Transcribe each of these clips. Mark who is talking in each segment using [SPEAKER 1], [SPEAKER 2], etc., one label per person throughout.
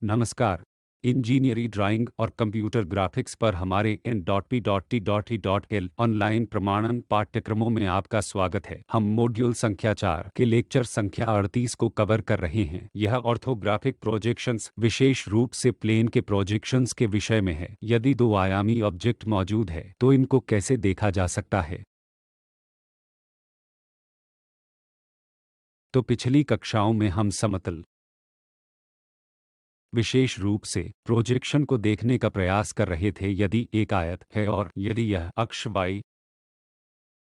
[SPEAKER 1] नमस्कार। Engineering drawing और computer graphics पर हमारे N.P.T.L ऑनलाइन प्रमाणन पाठ्यक्रमों में आपका स्वागत है। हम मॉड्यूल संख्या 4 के लेक्चर संख्या 38 को कवर कर रहे हैं। यह ऑर्थोग्राफिक प्रोजेक्शंस, विशेष रूप से प्लेन के प्रोजेक्शंस के विषय में है। यदि दो आयामी ऑब्जेक्ट मौजूद है तो इनको कैसे देखा जा सकता है। तो पिछली कक्षाओं में हम समतल, विशेष रूप से प्रोजेक्शन को देखने का प्रयास कर रहे थे। यदि एक आयत है और यदि यह अक्ष y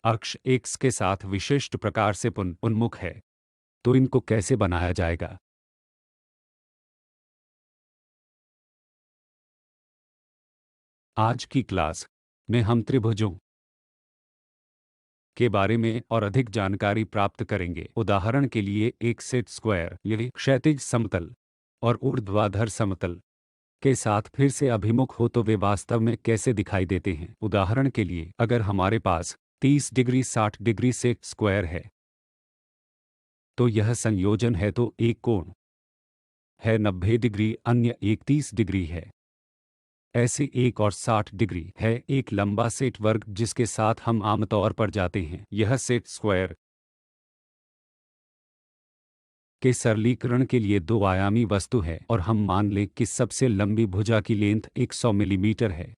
[SPEAKER 1] अक्ष x के साथ विशिष्ट प्रकार से उन्मुख है तो इनको कैसे बनाया जाएगा। आज की क्लास में हम त्रिभुजों के बारे में और अधिक जानकारी प्राप्त करेंगे। उदाहरण के लिए एक सेट स्क्वायर यदि क्षैतिज समतल और ऊर्ध्वाधर समतल के साथ फिर से अभिमुख हो तो वे वास्तव में कैसे दिखाई देते हैं। उदाहरण के लिए अगर हमारे पास 30 डिग्री 60 डिग्री सेट स्क्वायर है तो यह संयोजन है, तो एक कोण है 90 डिग्री, अन्य एक 30 डिग्री है। ऐसे एक और 60 डिग्री है एक लंबा सेट वर्ग जिसके साथ हम आमतौर पर जाते हैं। यह सेट स्क्वायर के सरलीकरण के लिए दो आयामी वस्तु है और हम मान लें कि सबसे लंबी भुजा की लेंथ 100 मिलीमीटर है।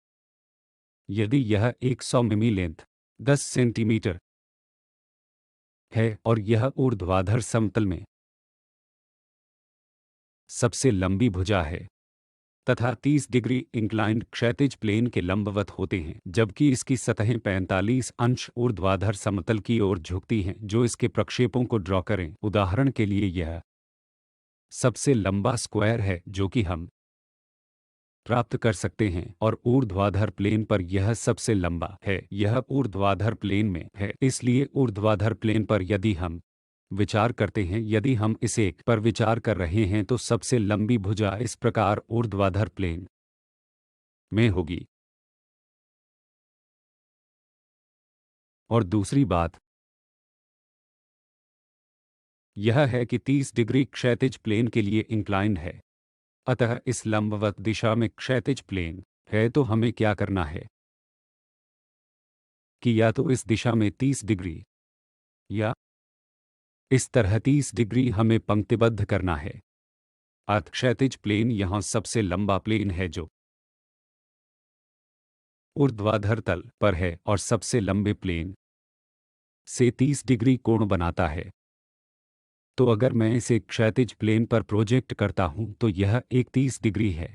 [SPEAKER 1] यदि यह 100 मिमी लेंथ 10 सेंटीमीटर है और यह ऊर्ध्वाधर समतल में सबसे लंबी भुजा है तथा 30 डिग्री इंक्लाइंड क्षैतिज प्लेन के लंबवत होते हैं, जबकि इसकी सतहें 45 अंश ऊर्ध्वाधर समतल की ओर झुकती हैं, जो इसके प्रक्षेपों को ड्रॉ करें। उदाहरण के लिए यह सबसे लंबा स्क्वायर है जो कि हम प्राप्त कर सकते हैं और ऊर्ध्वाधर प्लेन पर यह सबसे लंबा है। यह ऊर्ध्वाधर प्लेन में है, इसलिए ऊर्ध्वाधर प्लेन पर यदि हम विचार करते हैं, यदि हम इसे एक पर विचार कर रहे हैं तो सबसे लंबी भुजा इस प्रकार ऊर्ध्वाधर प्लेन में होगी। और दूसरी बात यह है कि 30 डिग्री क्षैतिज प्लेन के लिए इंक्लाइंड है, अतः इस लंबवत दिशा में क्षैतिज प्लेन है। तो हमें क्या करना है कि या तो इस दिशा में 30 डिग्री या इस तरह 30 डिग्री हमें पंक्तिबद्ध करना है। अर्थ क्षैतिज प्लेन यहाँ सबसे लंबा प्लेन है जो ऊर्ध्वाधर तल पर है और सबसे लंबे प्लेन से 30 डिग्री कोण बनाता है। तो अगर मैं इसे क्षैतिज प्लेन पर प्रोजेक्ट करता हूं तो यह एक 30 डिग्री है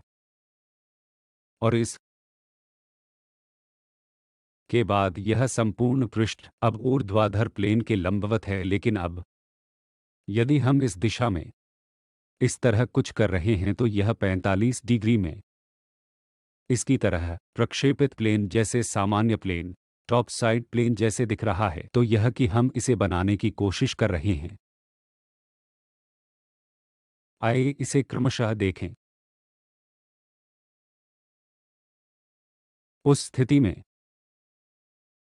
[SPEAKER 1] और इस के बाद यह संपूर्ण पृष्ठ अब ऊर्ध्वाधर प्लेन के लंबवत है। लेकिन अब यदि हम इस दिशा में इस तरह कुछ कर रहे हैं तो यह 45 डिग्री में इसकी तरह प्रक्षेपित प्लेन जैसे सामान्य प्लेन, टॉप साइड प्लेन जैसे दिख रहा है। तो यह कि हम इसे बनाने की कोशिश कर रहे हैं। आइए इसे क्रमशः देखें। उस स्थिति में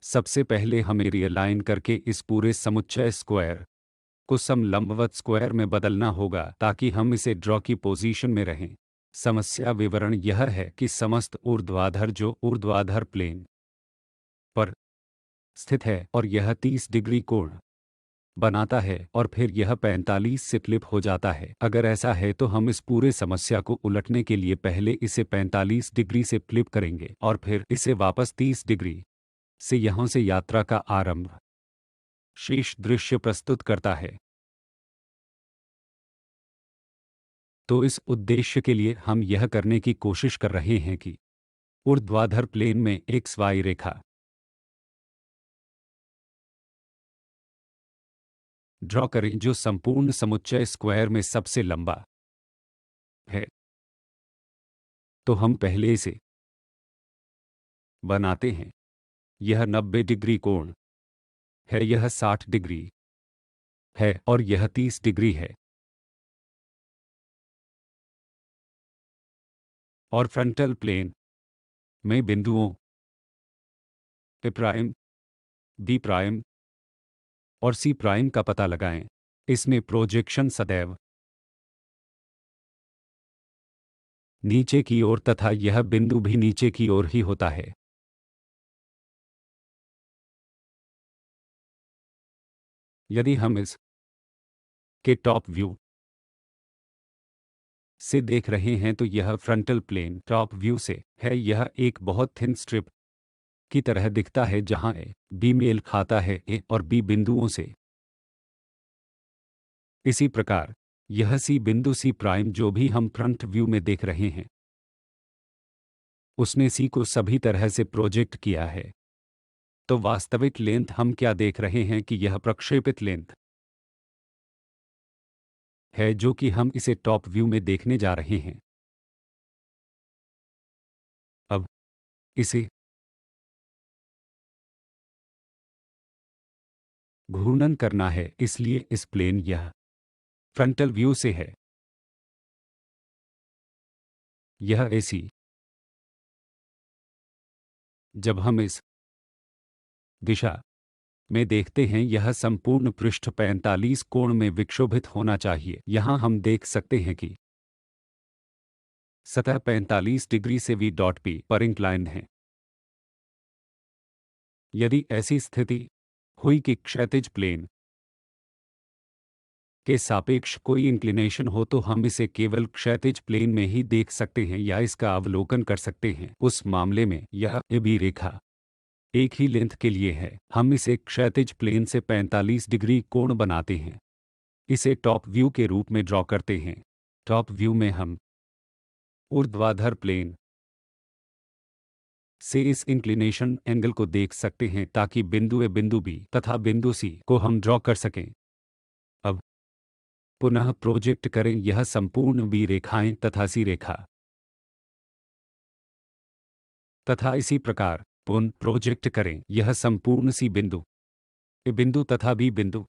[SPEAKER 1] सबसे पहले हमें रियलाइन करके इस पूरे समुच्चय स्क्वायर को समलंबवत स्क्वायर में बदलना होगा ताकि हम इसे ड्रॉ की पोजीशन में रहें। समस्या विवरण यह है कि समस्त ऊर्ध्वाधर जो ऊर्ध्वाधर प्लेन पर स्थित है और यह 30 डिग्री कोण बनाता है और फिर यह 45 से फ्लिप हो जाता है। अगर ऐसा है तो हम इस पूरे समस्या को उलटने के लिए पहले इसे 45 डिग्री से फ्लिप करेंगे और फिर इसे वापस 30 डिग्री से यहाँ से यात्रा का आरंभ शीर्ष दृश्य प्रस्तुत करता है। तो इस उद्देश्य के लिए हम यह करने की कोशिश कर रहे हैं कि ऊर्ध्वाधर प्लेन में एक्स वाई रेखा ड्रॉ करें जो संपूर्ण समुच्चय स्क्वायर में सबसे लंबा है। तो हम पहले इसे बनाते हैं। यह 90 डिग्री कोण है, यह 60 डिग्री है और यह 30 डिग्री है। और फ्रंटल प्लेन में बिंदुओं ए प्राइम, बी प्राइम और सी प्राइम का पता लगाएं। इसमें प्रोजेक्शन सदैव नीचे की ओर तथा यह बिंदु भी नीचे की ओर ही होता है। यदि हम इस के टॉप व्यू से देख रहे हैं तो यह फ्रंटल प्लेन टॉप व्यू से है। यह एक बहुत थिन स्ट्रिप की तरह दिखता है जहां ए बी मेल खाता है ए और बी बिंदुओं से। इसी प्रकार यह सी बिंदु सी प्राइम जो भी हम फ्रंट व्यू में देख रहे हैं उसने सी को सभी तरह से प्रोजेक्ट किया है। तो वास्तविक लेंथ हम क्या देख रहे हैं कि यह प्रक्षेपित लेंथ है जो कि हम इसे टॉप व्यू में देखने जा रहे हैं। अब इसे घूर्णन करना है, इसलिए इस प्लेन यह फ्रंटल व्यू से है। यह एसी जब हम इस दिशा में देखते हैं यह संपूर्ण पृष्ठ 45 कोण में विक्षोभित होना चाहिए। यहाँ हम देख सकते हैं कि सतह 45 डिग्री से वी डॉट पी पर इंक्लाइंड है। यदि ऐसी स्थिति हुई कि क्षैतिज प्लेन के सापेक्ष कोई इंक्लिनेशन हो तो हम इसे केवल क्षैतिज प्लेन में ही देख सकते हैं या इसका अवलोकन कर सकते हैं। उस मामले में यह ए बी रेखा एक ही लेंथ के लिए है। हम इसे क्षैतिज प्लेन से 45 डिग्री कोण बनाते हैं। इसे टॉप व्यू के रूप में ड्रॉ करते हैं। टॉप व्यू में हम ऊर्ध्वाधर प्लेन से इस इंक्लिनेशन एंगल को देख सकते हैं ताकि बिंदु ए बिंदु बी तथा बिंदु सी को हम ड्रॉ कर सकें। अब पुनः प्रोजेक्ट करें यह संपूर्ण बी रेखाएं तथा सी रेखा तथा इसी प्रकार पुनः प्रोजेक्ट करें यह संपूर्ण सी बिंदु ए बिंदु तथा बी बिंदु।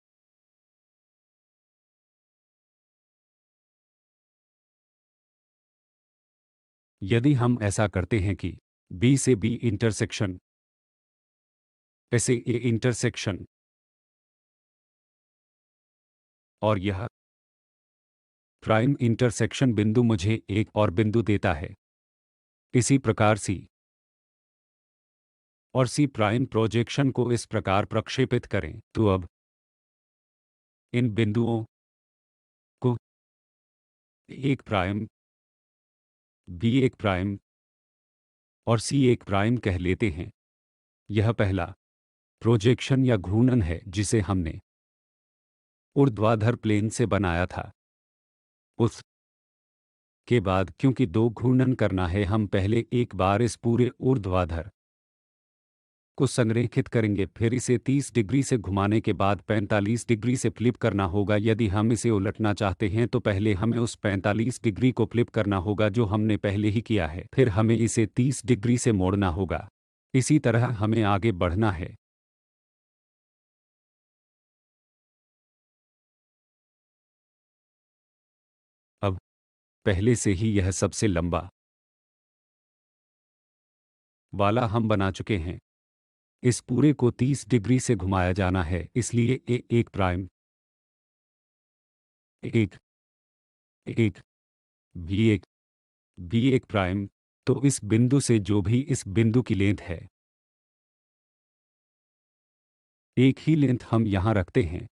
[SPEAKER 1] यदि हम ऐसा करते हैं कि बी से बी इंटरसेक्शन ए से ए इंटरसेक्शन और यह प्राइम इंटरसेक्शन बिंदु मुझे एक और बिंदु देता है। इसी प्रकार सी और सी प्राइम प्रोजेक्शन को इस प्रकार प्रक्षेपित करें तो अब इन बिंदुओं को एक प्राइम बी एक प्राइम और सी एक प्राइम कह लेते हैं। यह पहला प्रोजेक्शन या घूर्णन है जिसे हमने ऊर्ध्वाधर प्लेन से बनाया था। उस के बाद क्योंकि दो घूर्णन करना है हम पहले एक बार इस पूरे ऊर्ध्वाधर को संरेखित करेंगे, फिर इसे 30 डिग्री से घुमाने के बाद 45 डिग्री से फ्लिप करना होगा। यदि हम इसे उलटना चाहते हैं तो पहले हमें उस 45 डिग्री को फ्लिप करना होगा जो हमने पहले ही किया है, फिर हमें इसे 30 डिग्री से मोड़ना होगा। इसी तरह हमें आगे बढ़ना है। अब पहले से ही यह सबसे लंबा वाला हम बना चुके हैं। इस पूरे को 30 डिग्री से घुमाया जाना है, इसलिए ए एक प्राइम एक एक बी एक बी एक प्राइम। तो इस बिंदु से जो भी इस बिंदु की लेंथ है एक ही लेंथ हम यहां रखते हैं।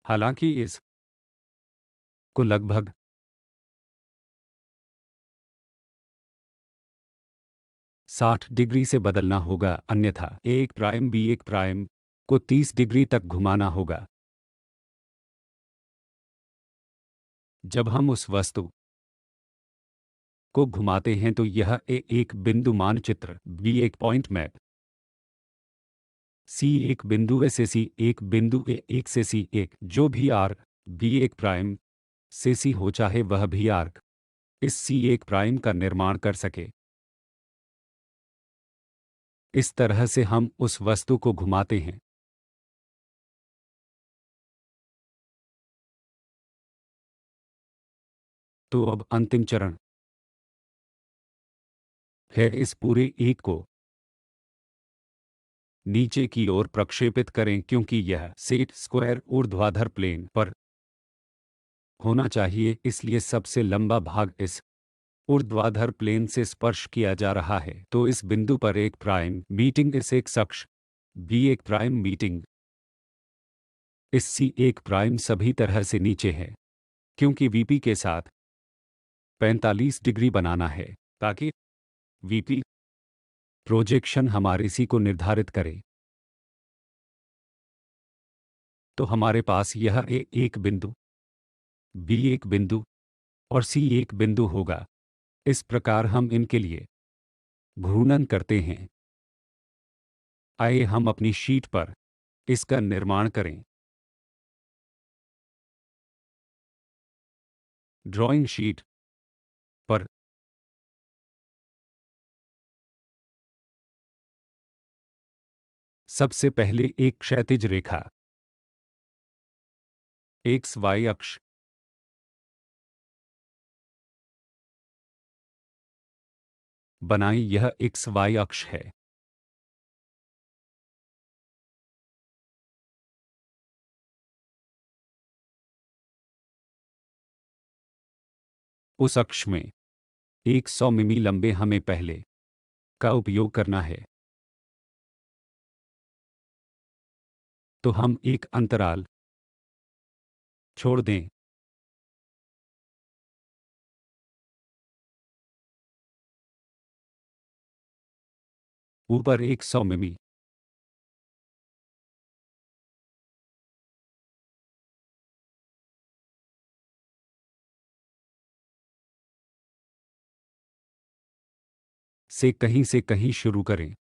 [SPEAKER 1] हालांकि इस को लगभग 60 डिग्री से बदलना होगा, अन्यथा ए एक प्राइम बी एक प्राइम को 30 डिग्री तक घुमाना होगा। जब हम उस वस्तु को घुमाते हैं तो यह ए एक बिंदु मानचित्र बी एक पॉइंट मैप सी एक बिंदु ए से सी एक बिंदु ए एक से सी एक जो भी आर्क बी एक प्राइम से सी हो चाहे वह भी आर्क इस सी एक प्राइम का निर्माण कर सके। इस तरह से हम उस वस्तु को घुमाते हैं। तो अब अंतिम चरण है इस पूरे एक को नीचे की ओर प्रक्षेपित करें क्योंकि यह सेट स्क्वायर ऊर्ध्वाधर प्लेन पर होना चाहिए, इसलिए सबसे लंबा भाग इस ऊर्ध्वाधर प्लेन से स्पर्श किया जा रहा है। तो इस बिंदु पर एक प्राइम मीटिंग इस एक्स अक्ष बी एक प्राइम मीटिंग इस सी एक प्राइम सभी तरह से नीचे है, क्योंकि वीपी के साथ 45 डिग्री बनाना है ताकि वीपी प्रोजेक्शन हमारे सी को निर्धारित करे। तो हमारे पास यह ए एक बिंदु, बी एक बिंदु और सी एक बिंदु होगा। इस प्रकार हम इनके लिए घूर्णन करते हैं। आइए हम अपनी शीट पर इसका निर्माण करें। ड्राइंग शीट पर सबसे पहले एक क्षैतिज रेखा एक्स वाई अक्ष बनाई। यह एक्स वाई अक्ष है। उस अक्ष में 100 मिमी लंबे हमें पहले का उपयोग करना है। तो हम एक अंतराल छोड़ दें। ऊपर 100 मिमी से कहीं शुरू करें।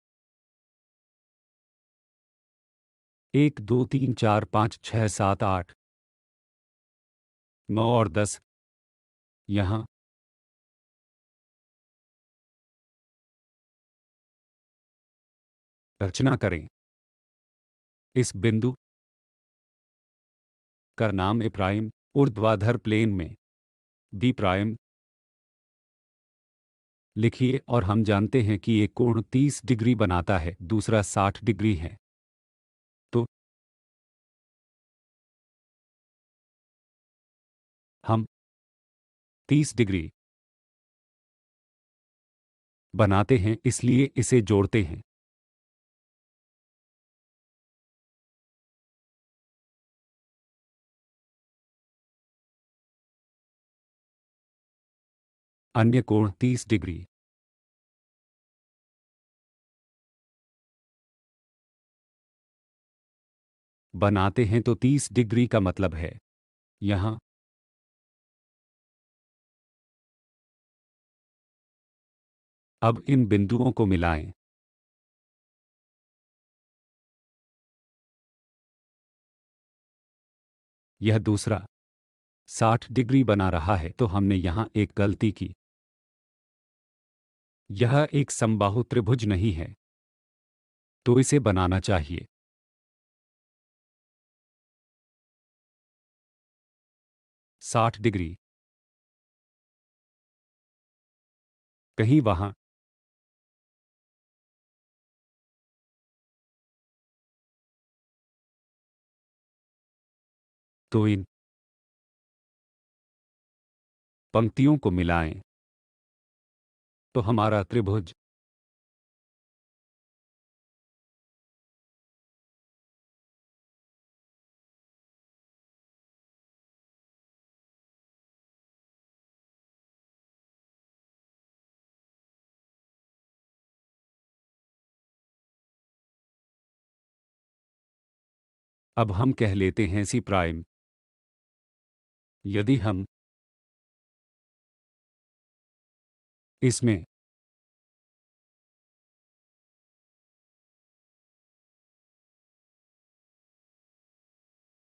[SPEAKER 1] 1 2 3 4 5 6 7 8 9 और 10 यहाँ रचना करें। इस बिंदु का नाम ए प्राइम ऊर्ध्वाधर प्लेन में बी प्राइम लिखिए और हम जानते हैं कि एक कोण 30 डिग्री बनाता है, दूसरा 60 डिग्री है। तो हम 30 डिग्री बनाते हैं, इसलिए इसे जोड़ते हैं। अन्य कोण 30 डिग्री बनाते हैं, तो 30 डिग्री का मतलब है यहाँ अब इन बिंदुओं को मिलाएं। यह दूसरा 60 डिग्री बना रहा है, तो हमने यहाँ एक गलती की। यह एक समबाहु त्रिभुज नहीं है, तो इसे बनाना चाहिए। 60 डिग्री कहीं वहाँ तो इन पंक्तियों को मिलाएं, तो हमारा त्रिभुज अब हम कह लेते हैं सी प्राइम। यदि हम इसमें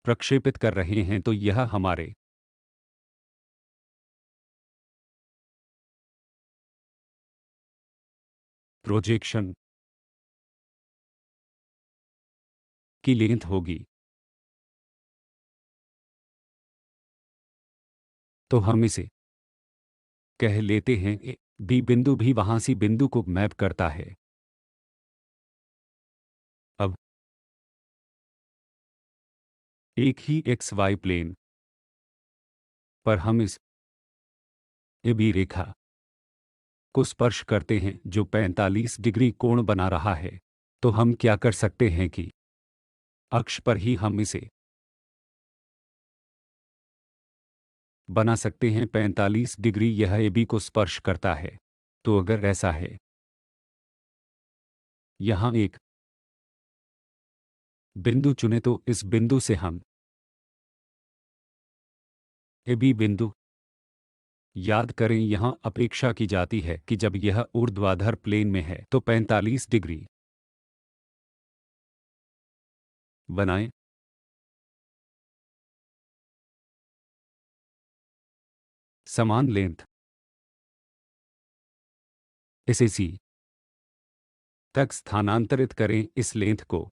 [SPEAKER 1] प्रक्षेपित कर रहे हैं, तो यह हमारे प्रोजेक्शन की लेंथ होगी। तो हम इसे कह लेते हैं ए बी बिंदु भी वहां सी बिंदु को मैप करता है। अब एक ही एक्स वाई प्लेन पर हम इस AB रेखा को स्पर्श करते हैं जो 45 डिग्री कोण बना रहा है, तो हम क्या कर सकते हैं कि अक्ष पर ही हम इसे बना सकते हैं। 45 डिग्री यह AB को स्पर्श करता है। तो अगर ऐसा है, यहाँ एक बिंदु चुने तो इस बिंदु से हम AB बिंदु, याद करें यहाँ अपेक्षा की जाती है कि जब यह ऊर्ध्वाधर प्लेन में है तो 45 डिग्री बनाएं। समान लेंथ इसे C तक स्थानांतरित करें। इस लेंथ को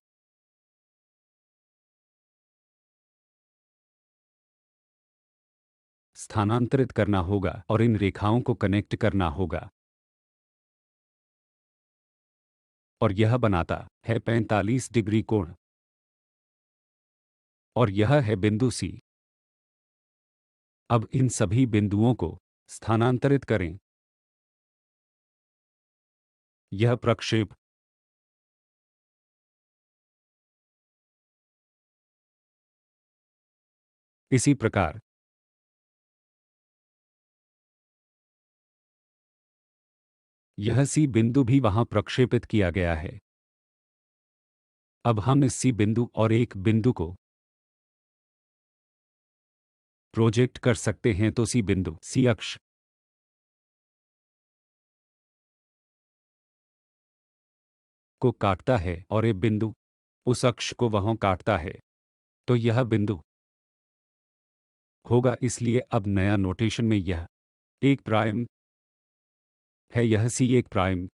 [SPEAKER 1] स्थानांतरित करना होगा और इन रेखाओं को कनेक्ट करना होगा, और यह बनाता है 45 डिग्री कोण, और यह है बिंदु C। अब इन सभी बिंदुओं को स्थानांतरित करें। यह प्रक्षेप इसी प्रकार यह C बिंदु भी वहां प्रक्षेपित किया गया है। अब हम इस C बिंदु और एक बिंदु को प्रोजेक्ट कर सकते हैं तो C बिंदु C अक्ष को काटता है और A बिंदु उस अक्ष को वहां काटता है, तो यह बिंदु होगा। इसलिए अब नया नोटेशन में यह एक प्राइम है, यह C एक प्राइम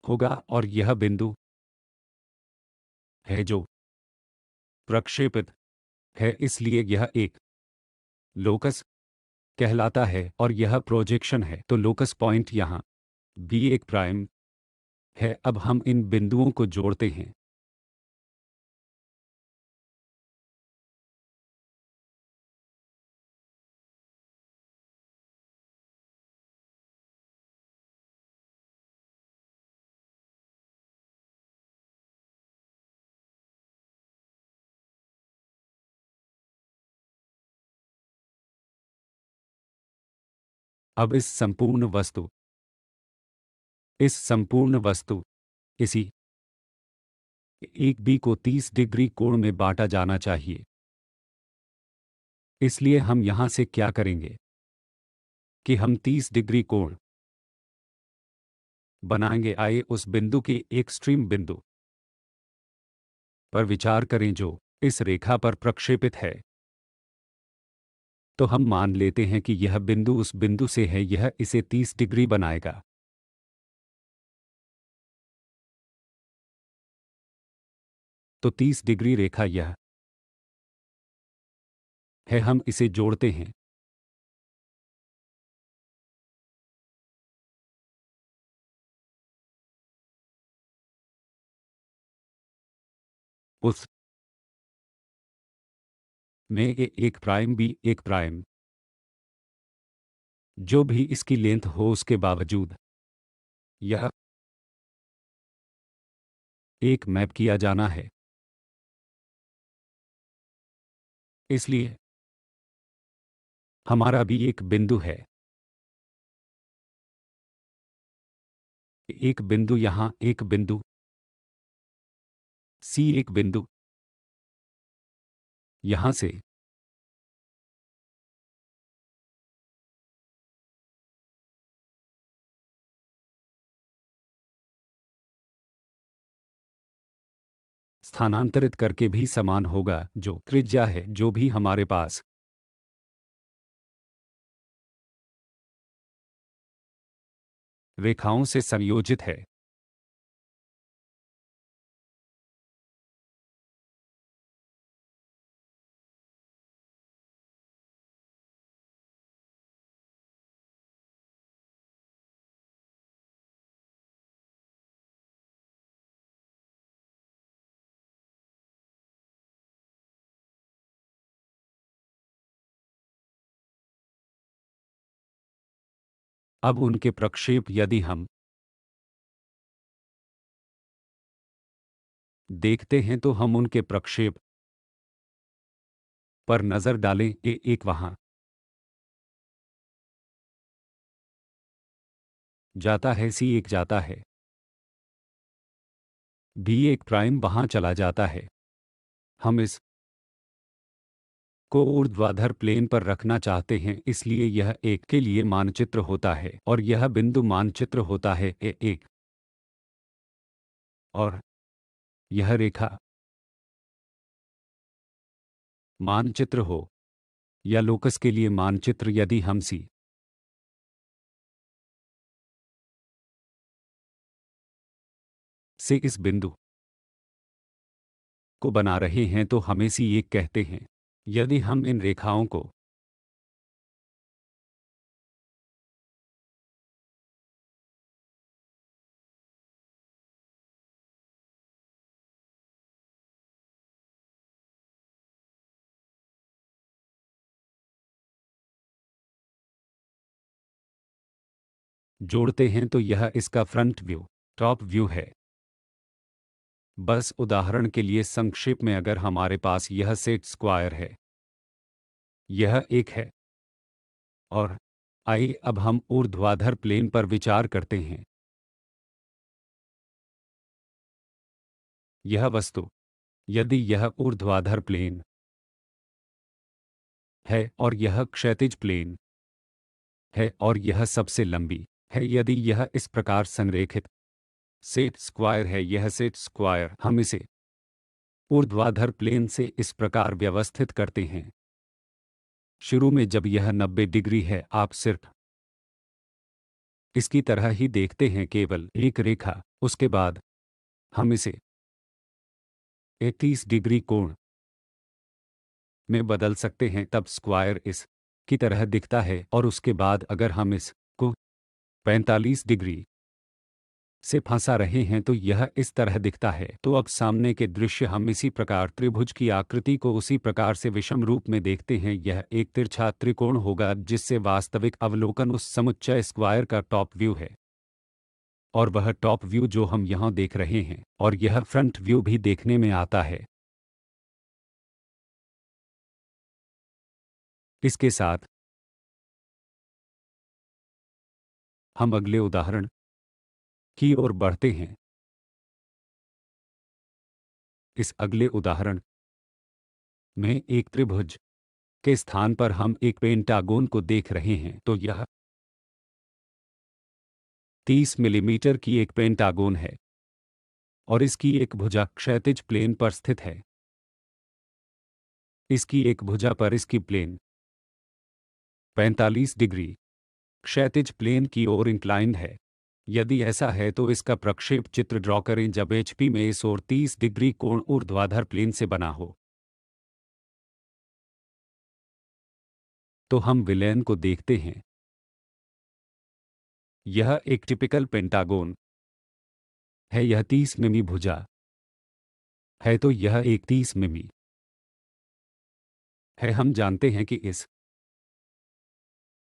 [SPEAKER 1] होगा, और यह बिंदु है जो प्रक्षेपित है, इसलिए यह एक लोकस कहलाता है और यह प्रोजेक्शन है, तो लोकस पॉइंट यहाँ B एक प्राइम है। अब हम इन बिंदुओं को जोड़ते हैं। अब इस संपूर्ण वस्तु इसी एक बी को 30 डिग्री कोण में बांटा जाना चाहिए। इसलिए हम यहां से क्या करेंगे कि हम 30 डिग्री कोण बनाएंगे। आइए उस बिंदु के एक्सट्रीम बिंदु पर विचार करें जो इस रेखा पर प्रक्षेपित है। तो हम मान लेते हैं कि यह बिंदु उस बिंदु से है, यह इसे 30 डिग्री बनाएगा। तो 30 डिग्री रेखा यह है, हम इसे जोड़ते हैं। उस में एक प्राइम बी एक प्राइम जो भी इसकी लेंथ हो, उसके बावजूद यह एक मैप किया जाना है। इसलिए हमारा भी एक बिंदु है, एक बिंदु यहां, एक बिंदु C, एक बिंदु यहां से स्थानांतरित करके भी समान होगा, जो त्रिज्या है जो भी हमारे पास रेखाओं से संयोजित है। अब उनके प्रक्षेप यदि हम देखते हैं तो हम उनके प्रक्षेप पर नजर डालें। ए एक वहां जाता है, सी एक जाता है, बी एक प्राइम वहां चला जाता है। हम इस को ऊर्ध्वाधर प्लेन पर रखना चाहते हैं, इसलिए यह एक के लिए मानचित्र होता है और यह बिंदु मानचित्र होता है ए एक, और यह रेखा मानचित्र हो या लोकस के लिए मानचित्र। यदि हम सी से इस बिंदु को बना रहे हैं तो हमें सी एक कहते हैं। यदि हम इन रेखाओं को जोड़ते हैं तो यह इसका फ्रंट व्यू, टॉप व्यू है। बस उदाहरण के लिए संक्षेप में, अगर हमारे पास यह सेट स्क्वायर है, यह एक है, और आइए अब हम ऊर्ध्वाधर प्लेन पर विचार करते हैं। यह वस्तु, यदि यह ऊर्ध्वाधर प्लेन है और यह क्षैतिज प्लेन है और यह सबसे लंबी है, यदि यह इस प्रकार संरेखित सेट स्क्वायर है, यह सेट स्क्वायर, हम इसे ऊर्ध्वाधर प्लेन से इस प्रकार व्यवस्थित करते हैं। शुरू में जब यह 90 डिग्री है, आप सिर्फ इसकी तरह ही देखते हैं, केवल एक रेखा। उसके बाद हम इसे 31 डिग्री कोण में बदल सकते हैं, तब स्क्वायर इस की तरह दिखता है। और उसके बाद अगर हम इस को 45 डिग्री से फंसा रहे हैं तो यह इस तरह दिखता है। तो अब सामने के दृश्य हम इसी प्रकार त्रिभुज की आकृति को उसी प्रकार से विषम रूप में देखते हैं। यह एक तिरछा त्रिकोण होगा जिससे वास्तविक अवलोकन उस समुच्चय स्क्वायर का टॉप व्यू है, और वह टॉप व्यू जो हम यहां देख रहे हैं, और यह फ्रंट व्यू भी देखने में आता है। इसके साथ हम अगले उदाहरण की ओर बढ़ते हैं। इस अगले उदाहरण में एक त्रिभुज के स्थान पर हम एक पेंटागोन को देख रहे हैं। तो यह 30 मिलीमीटर की एक पेंटागोन है और इसकी एक भुजा क्षैतिज प्लेन पर स्थित है। इसकी एक भुजा पर इसकी प्लेन 45 डिग्री क्षैतिज प्लेन की ओर इंक्लाइंड है। यदि ऐसा है तो इसका प्रक्षेप चित्र ड्रॉ करें जब एचपी में इस ओर 30 डिग्री कोण ऊर्ध्वाधर प्लेन से बना हो। तो हम विलयन को देखते हैं। यह एक टिपिकल पेंटागोन है, यह 30 मिमी भुजा है, तो यह एक 30 मिमी है। हम जानते हैं कि इस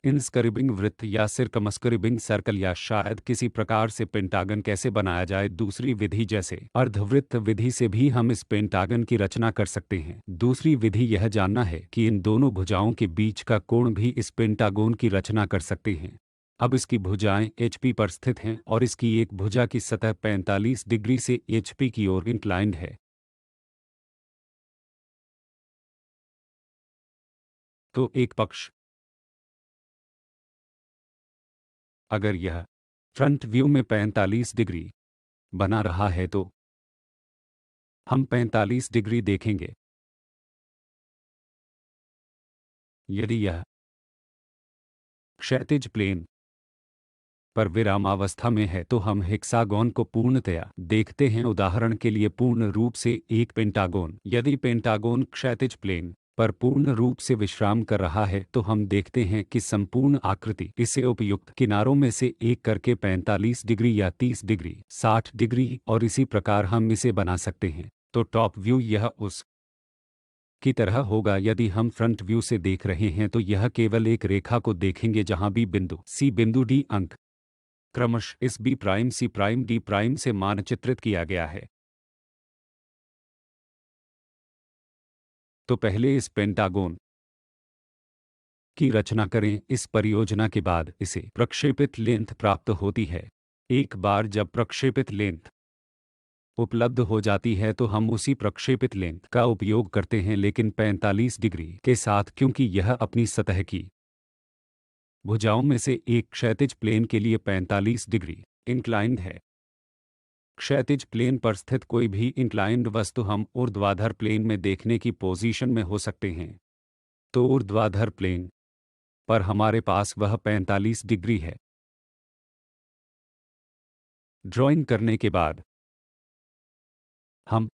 [SPEAKER 1] इनस्करिबिंग वृत्त या सिरकमस्करिबिंग सर्कल या शायद किसी प्रकार से पेंटागन कैसे बनाया जाए। दूसरी विधि जैसे अर्धवृत्त विधि से भी हम इस पेंटागन की रचना कर सकते हैं। दूसरी विधि यह जानना है कि इन दोनों भुजाओं के बीच का कोण भी इस पेंटागोन की रचना कर सकते हैं। अब इसकी भुजाएं एचपी पर स्थित हैं और इसकी एक भुजा की सतह 45 डिग्री से एचपी की ओर इंक्लाइंड है। तो एक पक्ष, अगर यह फ्रंट व्यू में 45 डिग्री बना रहा है तो हम 45 डिग्री देखेंगे। यदि यह क्षैतिज प्लेन पर विरामावस्था में है तो हम हेक्सागोन को पूर्णतया देखते हैं। उदाहरण के लिए पूर्ण रूप से एक पेंटागोन, यदि पेंटागोन क्षैतिज प्लेन पर पूर्ण रूप से विश्राम कर रहा है तो हम देखते हैं कि संपूर्ण आकृति इसे उपयुक्त किनारों में से एक करके 45 डिग्री या 30 डिग्री, 60 डिग्री और इसी प्रकार हम इसे बना सकते हैं। तो टॉप व्यू यह उस की तरह होगा। यदि हम फ्रंट व्यू से देख रहे हैं तो यह केवल एक रेखा को देखेंगे जहां बी बिंदु, सी बिंदु, डी अंक क्रमश इस B prime, C prime, D prime से मानचित्रित किया गया है। तो पहले इस पेंटागोन की रचना करें। इस परियोजना के बाद इसे प्रक्षेपित लेंथ प्राप्त होती है। एक बार जब प्रक्षेपित लेंथ उपलब्ध हो जाती है तो हम उसी प्रक्षेपित लेंथ का उपयोग करते हैं, लेकिन 45 डिग्री के साथ, क्योंकि यह अपनी सतह की भुजाओं में से एक क्षैतिज प्लेन के लिए 45 डिग्री इंक्लाइंड है। क्षैतिज प्लेन पर स्थित कोई भी इंक्लाइंड वस्तु हम ऊर्ध्वाधर प्लेन में देखने की पोजीशन में हो सकते हैं। तो ऊर्ध्वाधर प्लेन पर हमारे पास वह 45 डिग्री है। ड्राइंग करने के बाद हम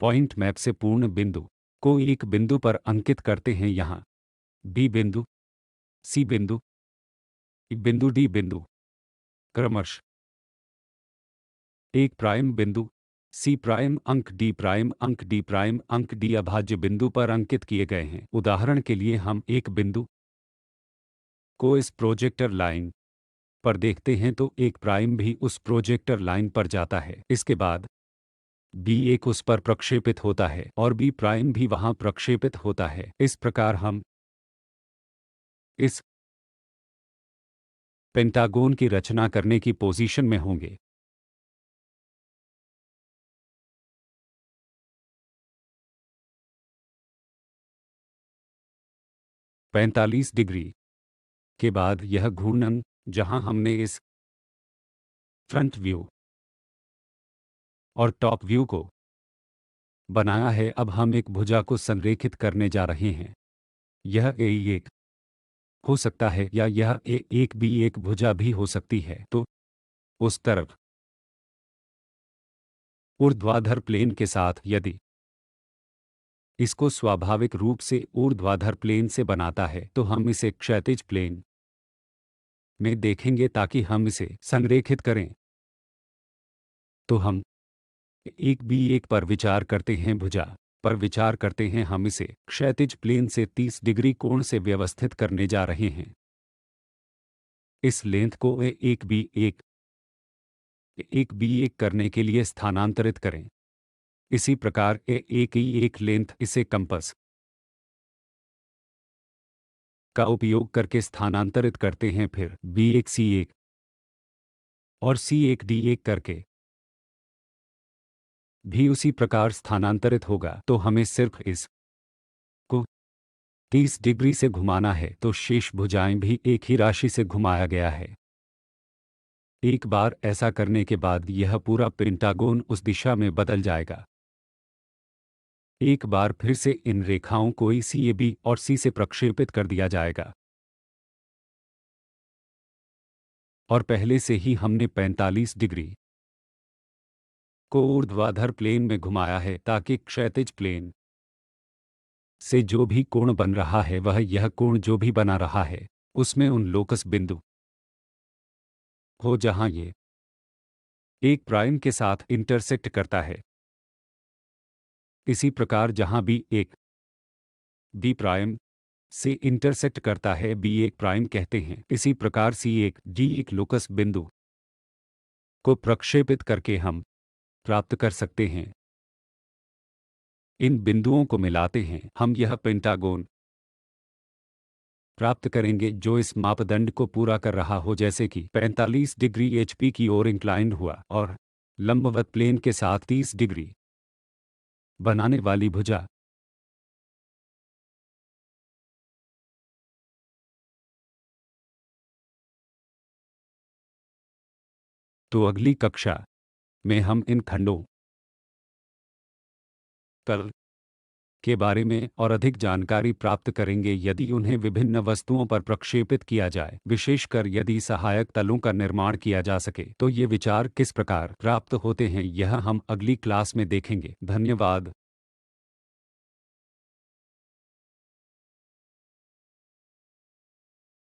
[SPEAKER 1] पॉइंट मैप से पूर्ण बिंदु को एक बिंदु पर अंकित करते हैं। यहाँ बी बिंदु, सी बिंदु, ई बिंदु, डी बिंदु क्रमश एक प्राइम बिंदु, सी प्राइम अंक, डी प्राइम अंक, डी प्राइम अंक, डी अभाज्य बिंदु पर अंकित किए गए हैं। उदाहरण के लिए हम एक बिंदु को इस प्रोजेक्टर लाइन पर देखते हैं तो एक प्राइम भी उस प्रोजेक्टर लाइन पर जाता है। इसके बाद बी एक उस पर प्रक्षेपित होता है और बी प्राइम भी वहां प्रक्षेपित होता है। इस प्रकार हम इस पेंटागोन की रचना करने की पोजीशन में होंगे। पैंतालीस डिग्री के बाद यह घूर्णन, जहां हमने इस फ्रंट व्यू और टॉप व्यू को बनाया है, अब हम एक भुजा को संरेखित करने जा रहे हैं। यह ए1 हो सकता है या यह ए1 बी एक भुजा भी हो सकती है। तो उस तरफ ऊर्ध्वाधर प्लेन के साथ यदि इसको स्वाभाविक रूप से ऊर्ध्वाधर प्लेन से बनाता है तो हम इसे क्षैतिज प्लेन में देखेंगे ताकि हम इसे संरेखित करें। तो हम एक बी एक पर विचार करते हैं, भुजा पर विचार करते हैं। हम इसे क्षैतिज प्लेन से 30 डिग्री कोण से व्यवस्थित करने जा रहे हैं। इस लेंथ को एक बी एक करने के लिए स्थानांतरित करें। इसी प्रकार एक लेंथ इसे कंपास का उपयोग करके स्थानांतरित करते हैं, फिर B1 C1 और C1 D1 करके भी उसी प्रकार स्थानांतरित होगा। तो हमें सिर्फ इस को 30 डिग्री से घुमाना है, तो शेष भुजाएं भी एक ही राशि से घुमाया गया है। एक बार ऐसा करने के बाद यह पूरा पेंटागोन उस दिशा में बदल जाएगा। एक बार फिर से इन रेखाओं को सी ए बी और सी से प्रक्षेपित कर दिया जाएगा। और पहले से ही हमने 45 डिग्री को ऊर्ध्वाधर प्लेन में घुमाया है ताकि क्षैतिज प्लेन से जो भी कोण बन रहा है वह यह कोण जो भी बना रहा है उसमें उन लोकस बिंदु हो जहां ये एक प्राइम के साथ इंटरसेक्ट करता है। इसी प्रकार जहां बी एक बी प्राइम से इंटरसेक्ट करता है, बी एक प्राइम कहते हैं। इसी प्रकार सी एक डी एक लोकस बिंदु को प्रक्षेपित करके हम प्राप्त कर सकते हैं। इन बिंदुओं को मिलाते हैं हम यह पेंटागोन प्राप्त करेंगे जो इस मापदंड को पूरा कर रहा हो, जैसे कि 45 डिग्री HP की ओर इंक्लाइंड हुआ और लंबवत प्लेन के साथ 30 डिग्री बनाने वाली भुजा। तो अगली कक्षा में हम इन खंडों तल के बारे में और अधिक जानकारी प्राप्त करेंगे यदि उन्हें विभिन्न वस्तुओं पर प्रक्षेपित किया जाए, विशेषकर यदि सहायक तलों का निर्माण किया जा सके तो ये विचार किस प्रकार प्राप्त होते हैं, यह हम अगली क्लास में देखेंगे। धन्यवाद।